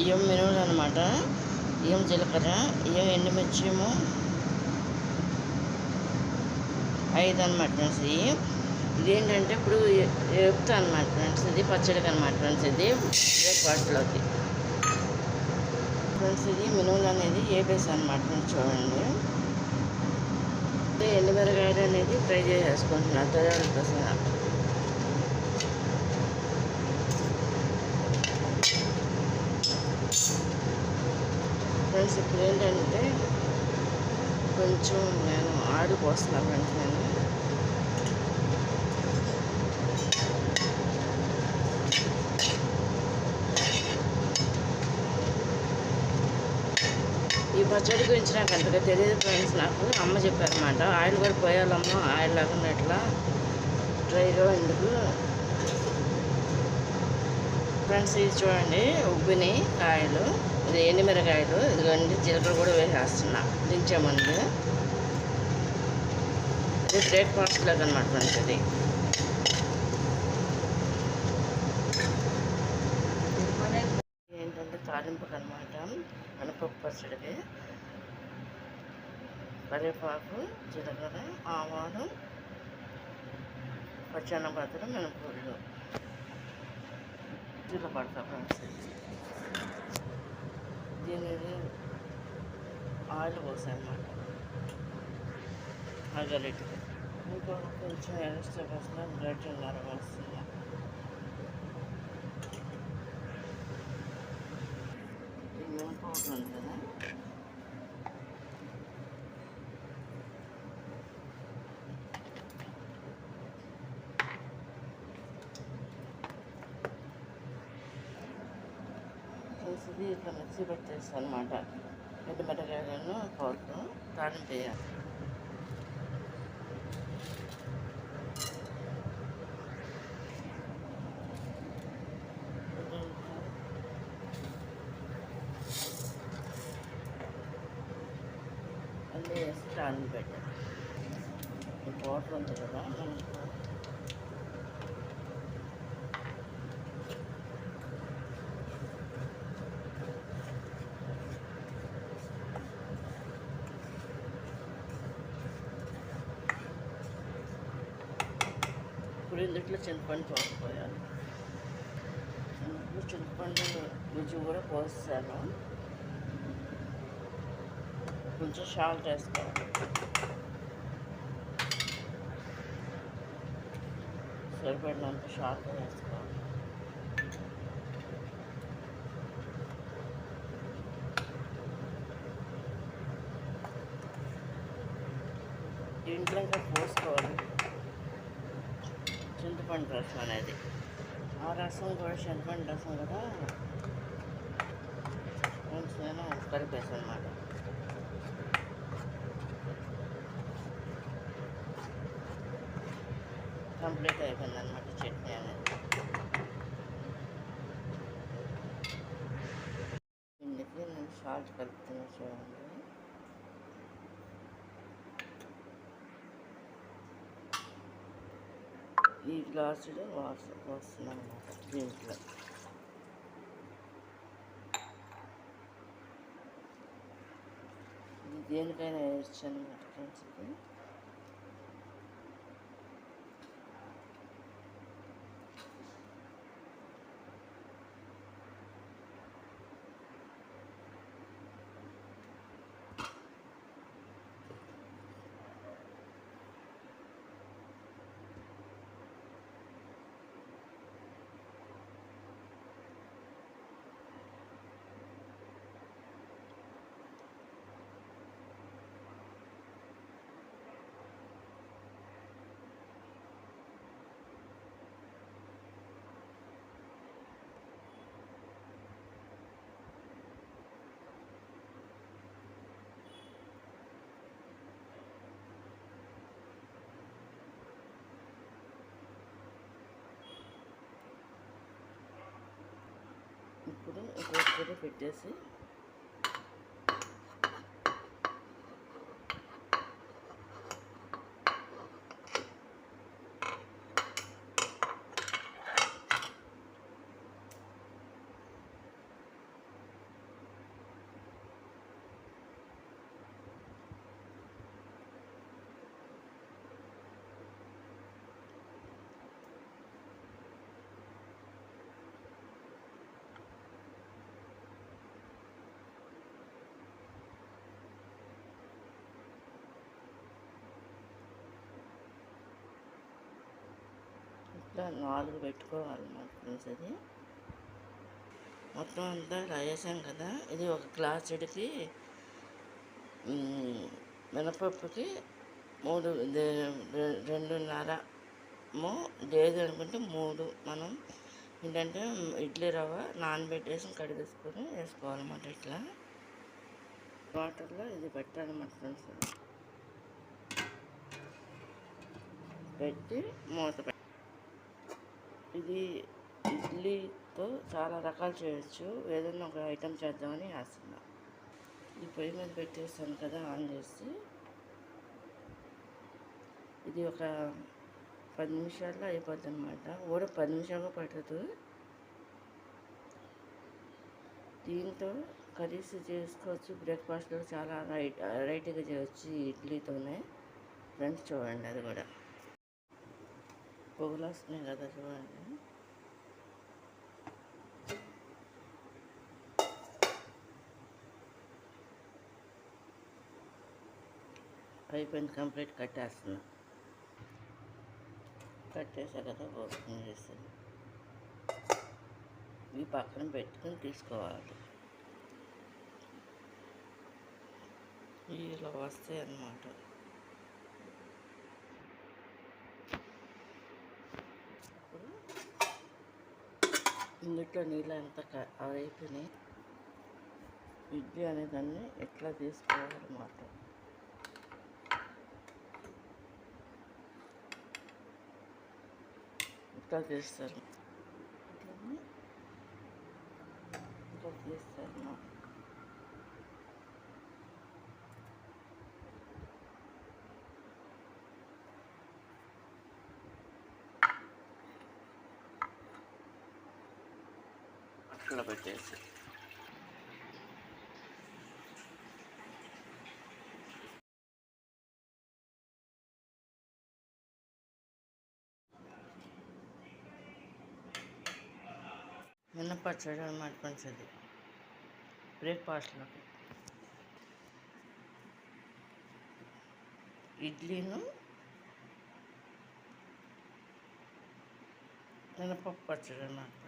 ఇయ్యం మినుములు అనమాట. ఇయ్యం జీలకర్ర, ఇయ్యం ఎండుమిర్చేమో 5 అనమాట ఫ్రెండ్స్. ఇదేంటంటే ఇప్పుడు వేపుతా అనమాట ఫ్రెండ్స్. ఇది పచ్చడికి అనమాట ఫ్రెండ్స్. ఇది బ్రేక్ఫాస్ట్లోకి ఫ్రెండ్స్. ఇది మినుములు అనేది వేపేసాను అనమాట ఫ్రెండ్స్. చూడండి, ఎండుమిరకాయలు అనేది ఫ్రై చేసేసుకుంటున్నాను తొలతో సహా. ఫ్రెండ్స్ ఇప్పుడు ఏంటంటే కొంచెం నేను ఆయిల్ పోస్తున్నాను ఫ్రెండ్స్. నేను ఈ పచ్చడి గురించి నాకు అంతగా తెలియదు ఫ్రెండ్స్. నాకు అమ్మ చెప్పారన్నమాట, ఆయిల్ కూడా పోయాలమ్మా, ఆయిల్ లేకుండా ఎట్లా డ్రైగా ఎందుకు ఫ్రెండ్స్. ఇది చూడండి ఉబ్బిని కాయలు, ఇది ఎండుమిరకాయలు, ఇదిగోండి జీలకర్ర కూడా వేసేస్తున్నా దించే ముందు. ఇది బ్రేక్ఫాస్ట్ లాగా అనమాట ఫ్రెండ్స్. ఇది ఏంటంటే తాలింపుకి అనమాట, మినపప్పు పచ్చడికి కరివేపాకు, జీలకర్ర, ఆవాలు, పచ్చెనపత్తులు, మినపగుళ్ళు జీల పడతా ఫ్రెండ్స్. దీనిని ఆయిల్ పోసానమాట ఆ గరిటెకి. ఇంకా కొంచెం ఎక్స్ట్రా పోసిన గరిటెన్నర వస్తుంది. ఇది మినపప్పు ఉంది కదా, ఇది ఇట్లా మిక్సీ పెట్టేస్తాను అనమాట. ఎండుమిరకాయలను పౌడర్తో తాలింపు వేయాలి. అన్నీ వేసి తాలింపు పెట్టాలి. ఈ పౌడర్ ఉంది కదా, ఇప్పుడు ఇందులో చింతపండు పోసుకోవాలి. ఇందులో చింతపండు గుజ్జు కూడా పోస్తాను. కొంచెం సాల్ట్ వేసుకోవాలి, సరిపడినంత సాల్ట్ వేసుకోవాలి. దీంట్లో ఇంకా పోసుకోవాలి చింతపండు రసం అనేది. ఆ రసం కూడా చింతపండు రసం కూడా కొంచెం నేను కలిపేసాను అన్నమాట. కంప్లీట్ అయిపోయింది అన్నమాట చట్నీ అనేది. ఇందుకు నేను సాల్ట్ కలుపుతున్నా చూడండి. ఈ గ్లాసులో వస్తున్నాను అన్నమాట దీంట్లో. ఇది దేనికైనా వేయచ్చు అన్నమాట ఫ్రెండ్స్. ఇది ఇప్పుడు ఒక్కొక్కటి పెట్టేసి ఇంకా 4 పెట్టుకోవాలన్నమాట ఫ్రెండ్స్. అది మొత్తం అంతా ఇలా వేసాం కదా. ఇది ఒక గ్లాసుడికి మినపప్పుకి 2.5 లేదు అనుకుంటే 3 మనం ఏంటంటే ఇడ్లీ రవ్వ నానబెట్టేసి కడిగేసుకొని వేసుకోవాలన్నమాట. ఇట్లా వాటర్లో ఇది పెట్టాలన్నమాట ఫ్రెండ్స్. పెట్టి మూత ఇది ఇడ్లీతో చాలా రకాలు చేయొచ్చు. ఏదైనా ఒక ఐటెం చేద్దామని వేస్తున్నా. ఈ పొయ్యి మీద పెట్టేస్తాను కదా, ఆన్ చేసి ఇది ఒక 10 నిమిషాల్లో అయిపోద్ది అనమాట. కూడా 10 నిమిషాలు పట్టదు. దీంతో కర్రీస్ చేసుకోవచ్చు, బ్రేక్ఫాస్ట్లో చాలా వెరైటీగా చేయవచ్చు ఇడ్లీతోనే ఫ్రెండ్స్. చూడండి, అది కూడా పొగలు వస్తున్నాయి కదా, చూడండి. అయిపోయింది, కంప్లీట్. కట్టేస్తున్నా. కట్టేసా కదా, ఓపెన్ చేస్తాను. ఈ పక్కన పెట్టుకుని తీసుకోవాలి. ఇలా వస్తాయి అన్నమాట. ఇప్పుడు ఇందులో నీళ్ళు అంతా అయిపోయినాయి. ఇడ్లీ అనేదాన్ని ఎట్లా తీసుకోవాలన్నమాట. ఇట్లా తీస్తారు, ఇట్లా తీస్తారు. అట్లా పెట్టేసి మినపచ్చడి అన్నమాట ఫ్రెండ్స్. అది బ్రేక్ఫాస్ట్లోకి ఇడ్లీను మినపప్పు పచ్చడి అన్నమాట.